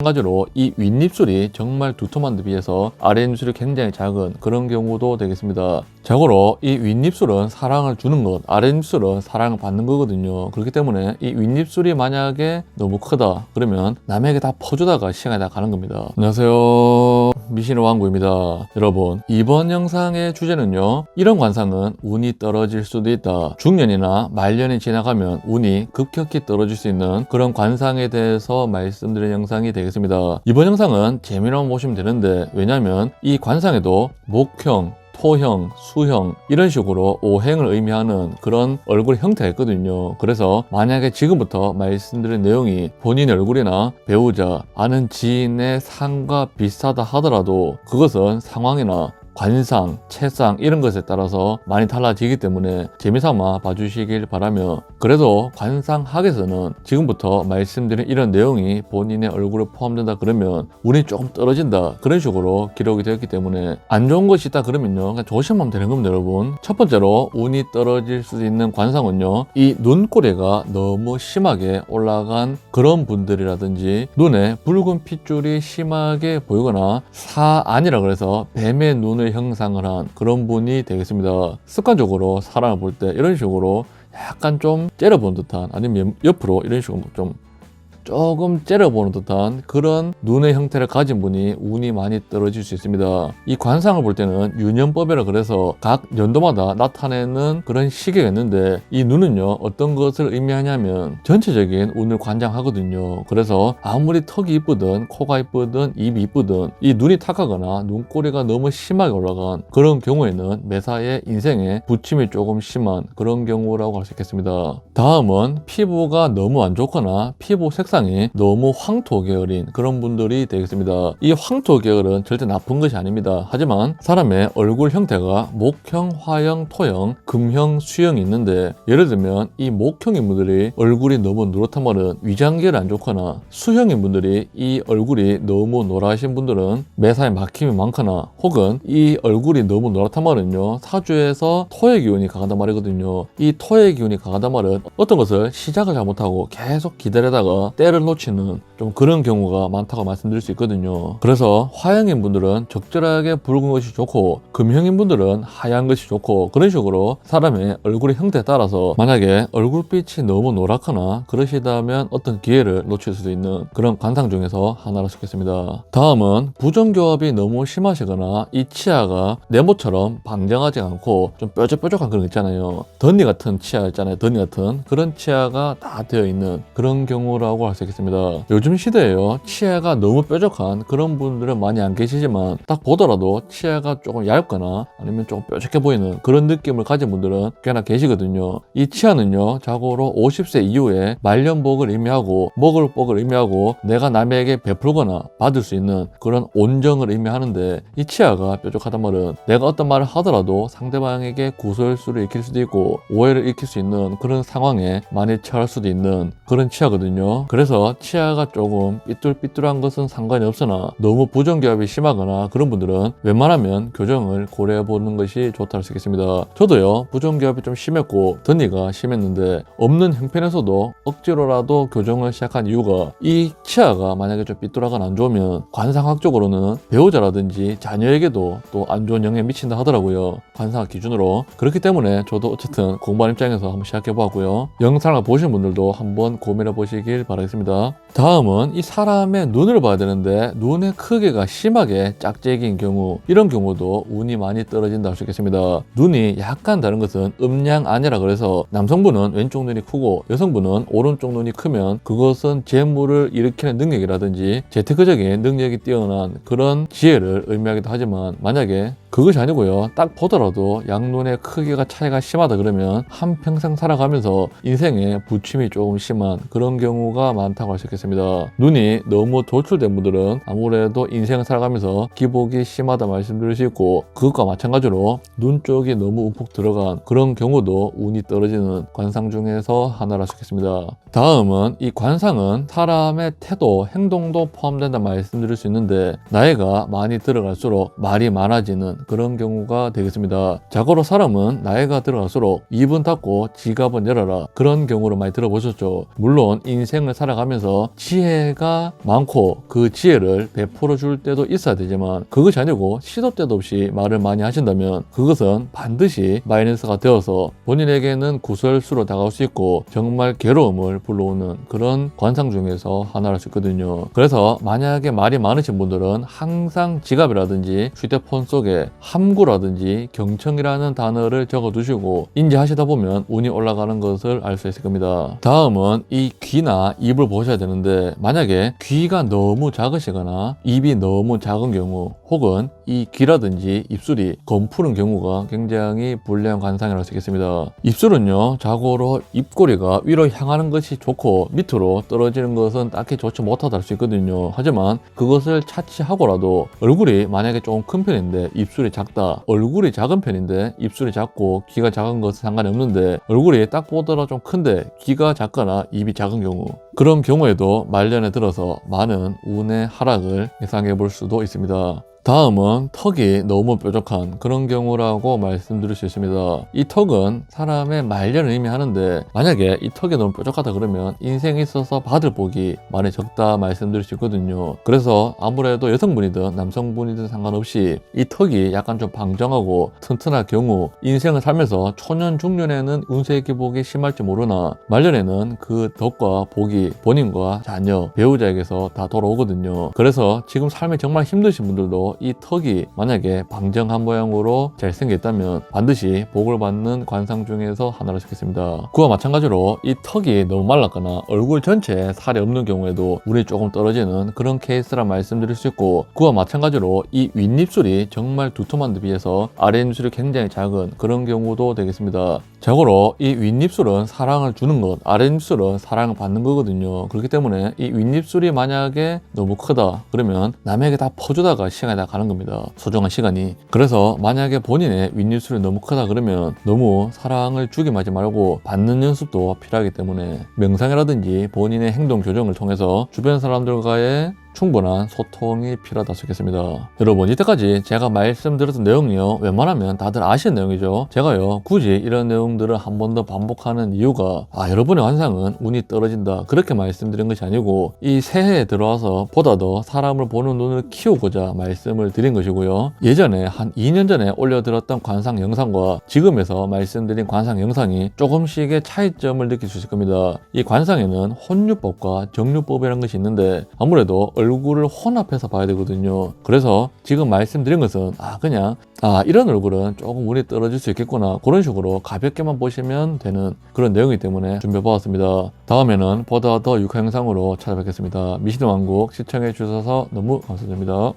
마찬가지로 이 윗입술이 정말 두툼한 데 비해서 아랫입술이 굉장히 작은 그런 경우도 되겠습니다. 자고로 이 윗입술은 사랑을 주는 것, 아랫입술은 사랑을 받는 거거든요. 그렇기 때문에 이 윗입술이 만약에 너무 크다 그러면 남에게 다 퍼주다가 시간이 다 가는 겁니다. 안녕하세요, 미신의 왕구입니다. 여러분, 이번 영상의 주제는요, 이런 관상은 운이 떨어질 수도 있다, 중년이나 말년이 지나가면 운이 급격히 떨어질 수 있는 그런 관상에 대해서 말씀드린 영상이 되겠습니다. 이번 영상은 재미로만 보시면 되는데, 왜냐하면 이 관상에도 목형, 토형, 수형 이런 식으로 오행을 의미하는 그런 얼굴 형태가 있거든요. 그래서 만약에 지금부터 말씀드린 내용이 본인 얼굴이나 배우자, 아는 지인의 상과 비슷하다 하더라도 그것은 상황이나 관상, 채상 이런 것에 따라서 많이 달라지기 때문에 재미삼아 봐주시길 바라며, 그래도 관상학에서는 지금부터 말씀드린 이런 내용이 본인의 얼굴에 포함된다 그러면 운이 조금 떨어진다 그런 식으로 기록이 되었기 때문에 안 좋은 것이 있다 그러면요, 그냥 조심하면 되는 겁니다. 여러분, 첫 번째로 운이 떨어질 수 있는 관상은요, 이 눈꼬리가 너무 심하게 올라간 그런 분들이라든지, 눈에 붉은 핏줄이 심하게 보이거나 사안이라 그래서 뱀의 눈을 형상을 한 그런 분이 되겠습니다. 습관적으로 사람을 볼 때 이런 식으로 약간 좀 째려보는 듯한, 아니면 옆으로 이런 식으로 좀 조금 째려보는 듯한 그런 눈의 형태를 가진 분이 운이 많이 떨어질 수 있습니다. 이 관상을 볼 때는 유년법이라 그래서 각 연도마다 나타내는 그런 시기가 있는데, 이 눈은요 어떤 것을 의미하냐면 전체적인 운을 관장하거든요. 그래서 아무리 턱이 이쁘든 코가 이쁘든 입이 이쁘든 이 눈이 탁하거나 눈꼬리가 너무 심하게 올라간 그런 경우에는 매사의 인생에 부침이 조금 심한 그런 경우라고 할 수 있겠습니다. 다음은 피부가 너무 안 좋거나 피부 색상이 너무 황토 계열인 그런 분들이 되겠습니다. 이 황토 계열은 절대 나쁜 것이 아닙니다. 하지만 사람의 얼굴 형태가 목형, 화형, 토형, 금형, 수형이 있는데, 예를 들면 이 목형인 분들이 얼굴이 너무 노랗단 말은 위장계열이 안 좋거나, 수형인 분들이 이 얼굴이 너무 노라신 분들은 매사에 막힘이 많거나, 혹은 이 얼굴이 너무 노랗단 말은요 사주에서 토의 기운이 강하단 말이거든요. 이 토의 기운이 강하단 말은 어떤 것을 시작을 잘못하고 계속 기다리다가 때를 놓치는 좀 그런 경우가 많다고 말씀드릴 수 있거든요. 그래서 화형인 분들은 적절하게 붉은 것이 좋고, 금형인 분들은 하얀 것이 좋고, 그런 식으로 사람의 얼굴의 형태에 따라서 만약에 얼굴빛이 너무 노랗거나 그러시다면 어떤 기회를 놓칠 수도 있는 그런 관상 중에서 하나로 속겠습니다. 다음은 부정교합이 너무 심하시거나 이 치아가 네모처럼 방정하지 않고 좀 뾰족뾰족한 그런 거 있잖아요. 덧니 같은 치아 있잖아요. 덧니 같은 그런 치아가 다 되어 있는 그런 경우라고 할 수 있겠습니다. 요즘 시대에요, 치아가 너무 뾰족한 그런 분들은 많이 안 계시지만 딱 보더라도 치아가 조금 얇거나 아니면 조금 뾰족해 보이는 그런 느낌을 가진 분들은 꽤나 계시거든요. 이 치아는요 자고로 50세 이후에 말년복을 의미하고 먹을 복을 의미하고 내가 남에게 베풀거나 받을 수 있는 그런 온정을 의미하는데, 이 치아가 뾰족하단 말은 내가 어떤 말을 하더라도 상대방에게 구설수를 일으킬 수도 있고 오해를 일으킬 수 있는 그런 상황에 많이 처할 수도 있는 그런 치아거든요. 그래서 치아가 조금 삐뚤삐뚤한 것은 상관이 없으나 너무 부정교합이 심하거나 그런 분들은 웬만하면 교정을 고려해보는 것이 좋다고 할 수 있겠습니다. 저도요 부정교합이 좀 심했고 덧니가 심했는데 없는 형편에서도 억지로라도 교정을 시작한 이유가, 이 치아가 만약에 좀 삐뚤하거나 안 좋으면 관상학적으로는 배우자라든지 자녀에게도 또 안 좋은 영향을 미친다 하더라고요, 관상학 기준으로. 그렇기 때문에 저도 어쨌든 공부하는 입장에서 한번 시작해보았고요, 영상을 보신 분들도 한번 고민해 보시길 바라겠습니다. 다음은 이 사람의 눈을 봐야 되는데 눈의 크기가 심하게 짝짝인 경우, 이런 경우도 운이 많이 떨어진다 할 수 있겠습니다. 눈이 약간 다른 것은 음양안이라 그래서 남성분은 왼쪽 눈이 크고 여성분은 오른쪽 눈이 크면 그것은 재물을 일으키는 능력이라든지 재테크적인 능력이 뛰어난 그런 지혜를 의미하기도 하지만, 만약에 그것이 아니고요, 딱 보더라도 양눈의 크기가 차이가 심하다 그러면 한평생 살아가면서 인생에 부침이 조금 심한 그런 경우가 많다고 할 수 있겠습니다. 눈이 너무 돌출된 분들은 아무래도 인생을 살아가면서 기복이 심하다 말씀드릴 수 있고, 그것과 마찬가지로 눈 쪽이 너무 움푹 들어간 그런 경우도 운이 떨어지는 관상 중에서 하나라 할 수 있겠습니다. 다음은 이 관상은 사람의 태도, 행동도 포함된다 말씀드릴 수 있는데, 나이가 많이 들어갈수록 말이 많아지는 그런 경우가 되겠습니다. 자고로 사람은 나이가 들어갈수록 입은 닫고 지갑은 열어라, 그런 경우를 많이 들어보셨죠. 물론 인생을 살아가면서 중에서 지혜가 많고 그 지혜를 베풀어 줄 때도 있어야 되지만 그것이 아니고 시도 때도 없이 말을 많이 하신다면 그것은 반드시 마이너스가 되어서 본인에게는 구설수로 다가올 수 있고 정말 괴로움을 불러오는 그런 관상 중에서 하나일 수 있거든요. 그래서 만약에 말이 많으신 분들은 항상 지갑이라든지 휴대폰 속에 함구라든지 경청이라는 단어를 적어 두시고 인지하시다 보면 운이 올라가는 것을 알 수 있을 겁니다. 다음은 이 귀나 입을 보셔야 되는데 만약에 귀가 너무 작으시거나 입이 너무 작은 경우 혹은 이 귀라든지 입술이 검푸른 경우가 굉장히 불리한 관상이라고 할 수 있겠습니다. 입술은요 자고로 입꼬리가 위로 향하는 것이 좋고 밑으로 떨어지는 것은 딱히 좋지 못하다 할 수 있거든요. 하지만 그것을 차치하고라도 얼굴이 만약에 조금 큰 편인데 입술이 작다, 얼굴이 작은 편인데 입술이 작고 귀가 작은 것은 상관이 없는데 얼굴이 딱 보더라 좀 큰데 귀가 작거나 입이 작은 경우, 그런 경우에도 말년에 들어서 많은 운의 하락을 예상해 볼 수도 있습니다. 다음은 턱이 너무 뾰족한 그런 경우라고 말씀드릴 수 있습니다. 이 턱은 사람의 말년을 의미하는데 만약에 이 턱이 너무 뾰족하다 그러면 인생에 있어서 받을 복이 많이 적다 말씀드릴 수 있거든요. 그래서 아무래도 여성분이든 남성분이든 상관없이 이 턱이 약간 좀 방정하고 튼튼할 경우 인생을 살면서 초년 중년에는 운세 기복이 심할지 모르나 말년에는 그 덕과 복이 본인과 자녀, 배우자에게서 다 돌아오거든요. 그래서 지금 삶이 정말 힘드신 분들도 이 턱이 만약에 방정한 모양으로 잘생겼다면 반드시 복을 받는 관상 중에서 하나를 찾겠습니다. 그와 마찬가지로 이 턱이 너무 말랐거나 얼굴 전체에 살이 없는 경우에도 운이 조금 떨어지는 그런 케이스라 말씀드릴 수 있고, 그와 마찬가지로 이 윗입술이 정말 두툼한 데 비해서 아랫입술이 굉장히 작은 그런 경우도 되겠습니다. 자고로 이 윗입술은 사랑을 주는 것, 아랫입술은 사랑을 받는 거거든요. 그렇기 때문에 이 윗입술이 만약에 너무 크다 그러면 남에게 다 퍼주다가 시간이 다 가는 겁니다. 소중한 시간이. 그래서 만약에 본인의 윗입술이 너무 크다 그러면 너무 사랑을 주기 하지 말고 받는 연습도 필요하기 때문에 명상이라든지 본인의 행동 조정을 통해서 주변 사람들과의 충분한 소통이 필요하다 싶겠습니다. 여러분, 이때까지 제가 말씀드렸던 내용이요 웬만하면 다들 아시는 내용이죠. 제가요 굳이 이런 내용들을 한 번 더 반복하는 이유가 여러분의 관상은 운이 떨어진다 그렇게 말씀드린 것이 아니고 이 새해에 들어와서 보다 더 사람을 보는 눈을 키우고자 말씀을 드린 것이고요. 예전에 한 2년 전에 올려드렸던 관상 영상과 지금에서 말씀드린 관상 영상이 조금씩의 차이점을 느낄 수 있을 겁니다. 이 관상에는 혼유법과 정유법이라는 것이 있는데 아무래도 얼굴을 혼합해서 봐야 되거든요. 그래서 지금 말씀드린 것은 그냥 이런 얼굴은 조금 운이 떨어질 수 있겠구나 그런 식으로 가볍게만 보시면 되는 그런 내용이기 때문에 준비해 보았습니다. 다음에는 보다 더 유쾌한 영상으로 찾아뵙겠습니다. 미신의 왕국 시청해 주셔서 너무 감사드립니다.